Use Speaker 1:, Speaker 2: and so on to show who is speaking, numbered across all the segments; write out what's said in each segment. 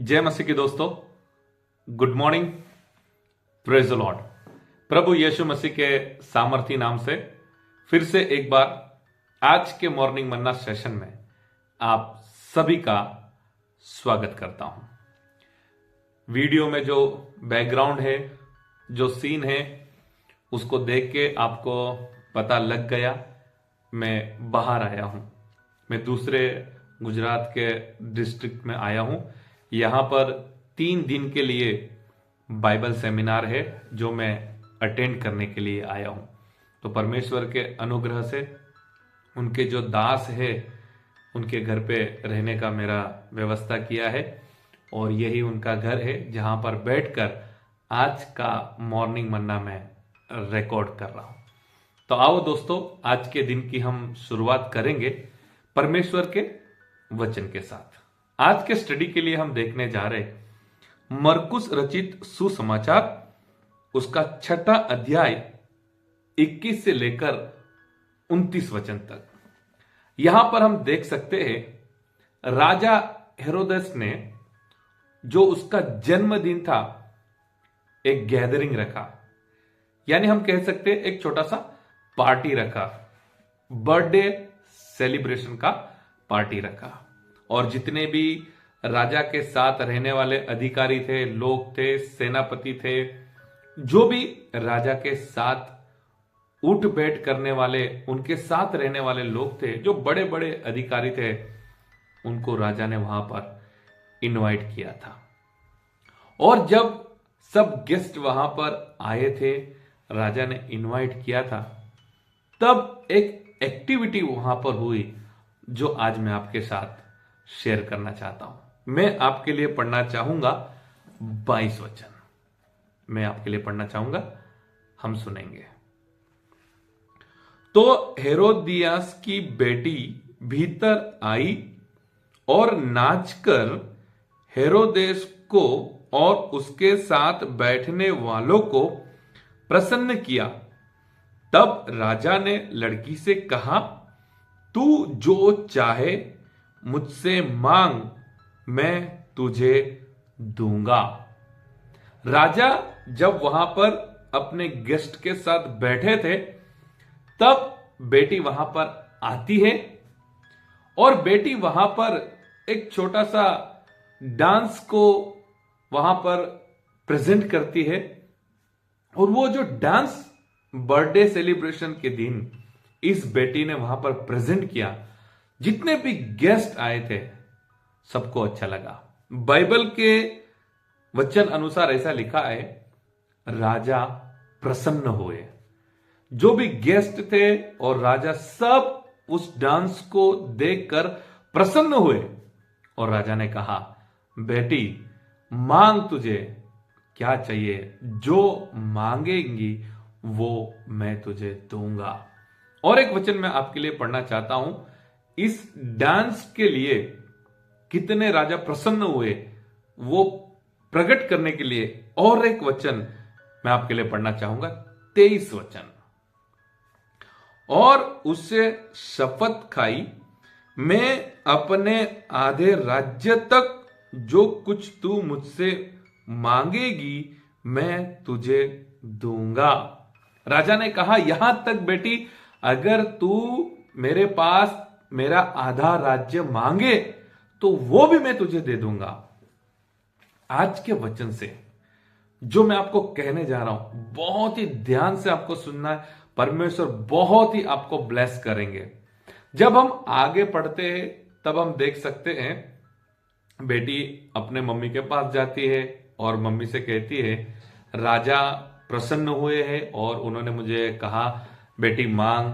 Speaker 1: जय मसीह के दोस्तों, good morning, praise the lord. प्रभु यीशु मसीह के सामर्थी नाम से फिर से एक बार आज के मॉर्निंग मन्ना सेशन में आप सभी का स्वागत करता हूं। वीडियो में जो बैकग्राउंड है, जो सीन है, उसको देख के आपको पता लग गया मैं बाहर आया हूं। मैं दूसरे गुजरात के डिस्ट्रिक्ट में आया हूं। यहां पर 3 दिन के लिए बाइबल सेमिनार है जो मैं अटेंड करने के लिए आया हूं। तो परमेश्वर के अनुग्रह से उनके जो दास है उनके घर पे रहने का मेरा व्यवस्था किया है और यही उनका घर है जहां पर बैठकर आज का मॉर्निंग मन्ना में रिकॉर्ड कर रहा हूं। तो आओ दोस्तों, आज के दिन की हम शुरुआत करेंगे परमेश्वर के वचन के साथ। आज के स्टडी के लिए हम देखने जा रहे मरकुस रचित सुसमाचार, उसका 6वां अध्याय 21 से लेकर 29 वचन तक। यहां पर हम देख सकते हैं राजा हेरोदेस ने जो उसका जन्मदिन था एक गैदरिंग रखा, यानी हम कह सकते हैं एक छोटा सा पार्टी रखा, बर्थडे सेलिब्रेशन का पार्टी रखा। और जितने भी राजा के साथ रहने वाले अधिकारी थे, लोग थे, सेनापति थे, जो भी राजा के साथ उठ बैठ करने वाले, उनके साथ रहने वाले लोग थे, जो बड़े बड़े अधिकारी थे, उनको राजा ने वहां पर इनवाइट किया था। और जब सब गेस्ट वहां पर आए थे, राजा ने इनवाइट किया था, तब एक एक्टिविटी वहां पर हुई जो आज मैं आपके साथ शेयर करना चाहता हूं। मैं आपके लिए पढ़ना चाहूंगा 22 वचन। मैं आपके लिए पढ़ना चाहूंगा, हम सुनेंगे। तो हेरोदियास की बेटी भीतर आई और नाचकर हेरोदेस को और उसके साथ बैठने वालों को प्रसन्न किया। तब राजा ने लड़की से कहा, तू जो चाहे मुझसे मांग, मैं तुझे दूंगा। राजा जब वहां पर अपने गेस्ट के साथ बैठे थे, तब बेटी वहां पर आती है और बेटी वहां पर एक छोटा सा डांस को वहां पर प्रेजेंट करती है। और वो जो डांस बर्थडे सेलिब्रेशन के दिन इस बेटी ने वहां पर प्रेजेंट किया, जितने भी गेस्ट आए थे सबको अच्छा लगा। बाइबल के वचन अनुसार ऐसा लिखा है, राजा प्रसन्न हुए। जो भी गेस्ट थे और राजा सब उस डांस को देखकर प्रसन्न हुए। और राजा ने कहा, बेटी मांग, तुझे क्या चाहिए, जो मांगेंगी वो मैं तुझे दूंगा। और एक वचन मैं आपके लिए पढ़ना चाहता हूं। इस डांस के लिए कितने राजा प्रसन्न हुए वो प्रकट करने के लिए और एक वचन मैं आपके लिए पढ़ना चाहूंगा, 23 वचन। और उससे शपथ खाई, मैं अपने आधे राज्य तक जो कुछ तू मुझसे मांगेगी मैं तुझे दूंगा। राजा ने कहा, यहां तक बेटी, अगर तू मेरे पास मेरा आधा राज्य मांगे तो वो भी मैं तुझे दे दूंगा। आज के वचन से जो मैं आपको कहने जा रहा हूं, बहुत ही ध्यान से आपको सुनना है। परमेश्वर बहुत ही आपको ब्लेस करेंगे। जब हम आगे पढ़ते हैं तब हम देख सकते हैं बेटी अपने मम्मी के पास जाती है और मम्मी से कहती है, राजा प्रसन्न हुए हैं और उन्होंने मुझे कहा, बेटी मांग,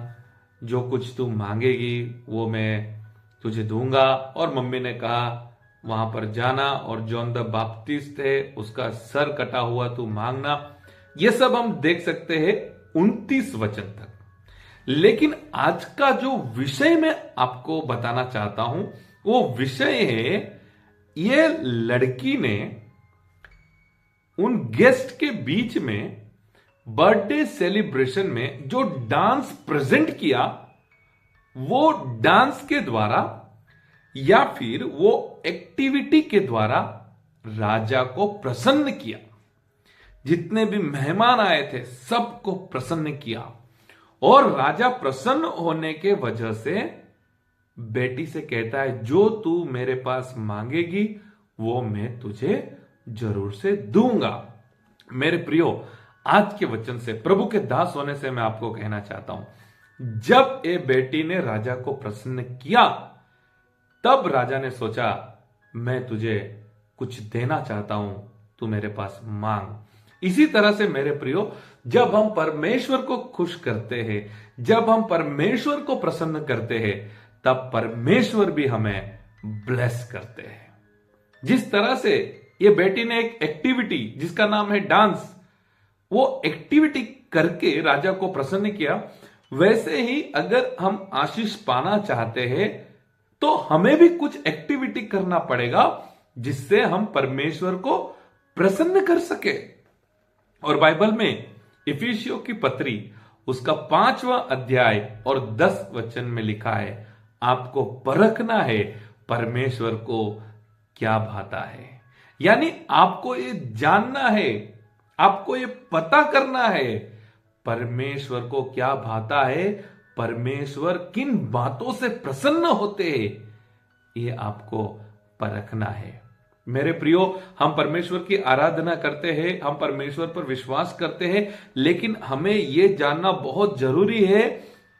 Speaker 1: जो कुछ तू मांगेगी वो मैं तुझे दूंगा। और मम्मी ने कहा वहां पर जाना और जॉन द बैप्टिस्ट है उसका सर कटा हुआ तू मांगना। ये सब हम देख सकते हैं 29 वचन तक। लेकिन आज का जो विषय मैं आपको बताना चाहता हूं वो विषय है, ये लड़की ने उन गेस्ट के बीच में बर्थडे सेलिब्रेशन में जो डांस प्रेजेंट किया, वो डांस के द्वारा या फिर वो एक्टिविटी के द्वारा राजा को प्रसन्न किया। जितने भी मेहमान आए थे सबको प्रसन्न किया, और राजा प्रसन्न होने के वजह से बेटी से कहता है, जो तू मेरे पास मांगेगी वो मैं तुझे जरूर से दूंगा। मेरे प्रियो, आज के वचन से, प्रभु के दास होने से मैं आपको कहना चाहता हूं, जब ये बेटी ने राजा को प्रसन्न किया, तब राजा ने सोचा, मैं तुझे कुछ देना चाहता हूं, तू मेरे पास मांग। इसी तरह से मेरे प्रियो, जब हम परमेश्वर को खुश करते हैं, जब हम परमेश्वर को प्रसन्न करते हैं, तब परमेश्वर भी हमें ब्लेस करते हैं। जिस तरह से ये बेटी ने एक एक्टिविटी जिसका नाम है डांस, वो एक्टिविटी करके राजा को प्रसन्न किया, वैसे ही अगर हम आशीष पाना चाहते हैं तो हमें भी कुछ एक्टिविटी करना पड़ेगा जिससे हम परमेश्वर को प्रसन्न कर सके। और बाइबल में इफिसियों की पत्री उसका 5वां अध्याय और 10 वचन में लिखा है, आपको परखना है परमेश्वर को क्या भाता है। यानी आपको ये जानना है, आपको ये पता करना है परमेश्वर को क्या भाता है, परमेश्वर किन बातों से प्रसन्न होते हैं, ये आपको परखना है। मेरे प्रियो, हम परमेश्वर की आराधना करते हैं, हम परमेश्वर पर विश्वास करते हैं, लेकिन हमें यह जानना बहुत जरूरी है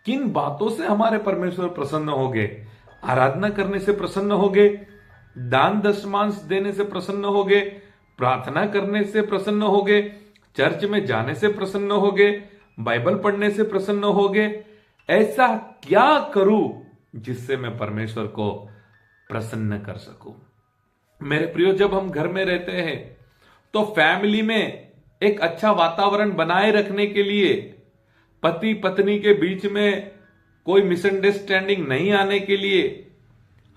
Speaker 1: किन बातों से हमारे परमेश्वर प्रसन्न होंगे। आराधना करने से प्रसन्न होंगे, दान दशमांश देने से प्रसन्न होंगे, प्रार्थना करने से प्रसन्न होंगे, चर्च में जाने से प्रसन्न होंगे, बाइबल पढ़ने से प्रसन्न होंगे। ऐसा क्या करूं जिससे मैं परमेश्वर को प्रसन्न कर सकूं। मेरे प्रियो, जब हम घर में रहते हैं तो फैमिली में एक अच्छा वातावरण बनाए रखने के लिए, पति पत्नी के बीच में कोई मिसअंडरस्टैंडिंग नहीं आने के लिए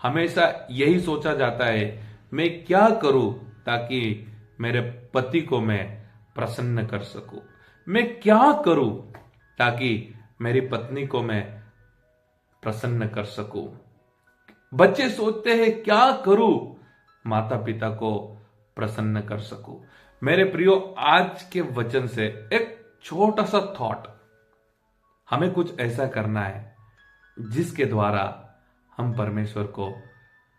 Speaker 1: हमेशा यही सोचा जाता है, मैं क्या करूं ताकि मेरे पति को मैं प्रसन्न कर सकूं, मैं क्या करूं ताकि मेरी पत्नी को मैं प्रसन्न कर सकूं। बच्चे सोचते हैं क्या करूं माता पिता को प्रसन्न कर सकूं। मेरे प्रियो, आज के वचन से एक छोटा सा थॉट, हमें कुछ ऐसा करना है जिसके द्वारा हम परमेश्वर को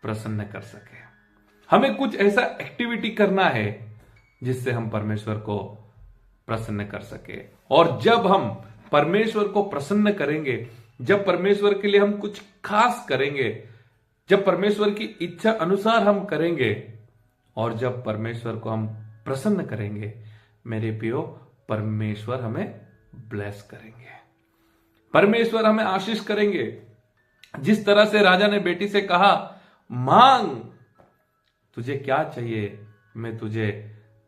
Speaker 1: प्रसन्न कर सके। हमें कुछ ऐसा एक्टिविटी करना है जिससे हम परमेश्वर को प्रसन्न कर सके। और जब हम परमेश्वर को प्रसन्न करेंगे, जब परमेश्वर के लिए हम कुछ खास करेंगे, जब परमेश्वर की इच्छा अनुसार हम करेंगे और जब परमेश्वर को हम प्रसन्न करेंगे, मेरे प्रियो, परमेश्वर हमें ब्लेस करेंगे, परमेश्वर हमें आशीष करेंगे। जिस तरह से राजा ने बेटी से कहा, मांग, तुझे क्या चाहिए मैं तुझे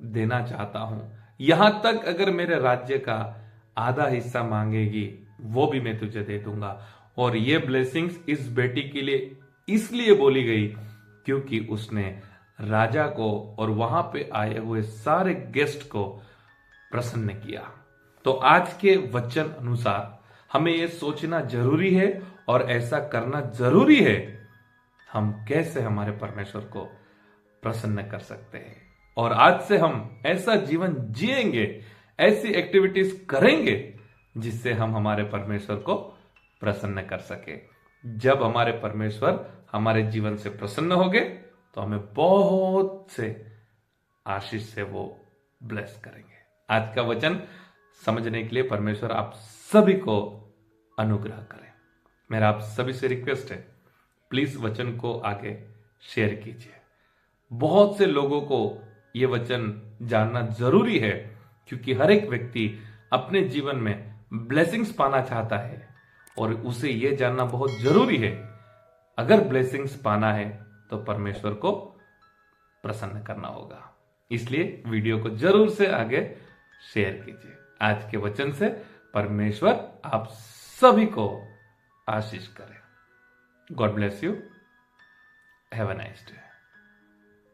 Speaker 1: देना चाहता हूं, यहां तक अगर मेरे राज्य का आधा हिस्सा मांगेगी वो भी मैं तुझे दे दूंगा। और ये ब्लेसिंग्स इस बेटी के लिए इसलिए बोली गई क्योंकि उसने राजा को और वहां पे आए हुए सारे गेस्ट को प्रसन्न किया। तो आज के वचन अनुसार हमें यह सोचना जरूरी है और ऐसा करना जरूरी है, हम कैसे हमारे परमेश्वर को प्रसन्न कर सकते हैं। और आज से हम ऐसा जीवन जिएंगे, ऐसी एक्टिविटीज करेंगे जिससे हम हमारे परमेश्वर को प्रसन्न कर सके। जब हमारे परमेश्वर हमारे जीवन से प्रसन्न होंगे तो हमें बहुत से आशीष से वो ब्लेस करेंगे। आज का वचन समझने के लिए परमेश्वर आप सभी को अनुग्रह करें। मेरा आप सभी से रिक्वेस्ट है, प्लीज वचन को आगे शेयर कीजिए। बहुत से लोगों को ये वचन जानना जरूरी है क्योंकि हर एक व्यक्ति अपने जीवन में ब्लेसिंग्स पाना चाहता है और उसे यह जानना बहुत जरूरी है, अगर ब्लेसिंग्स पाना है तो परमेश्वर को प्रसन्न करना होगा। इसलिए वीडियो को जरूर से आगे शेयर कीजिए। आज के वचन से परमेश्वर आप सभी को आशीष करें। God bless you. Have a nice day.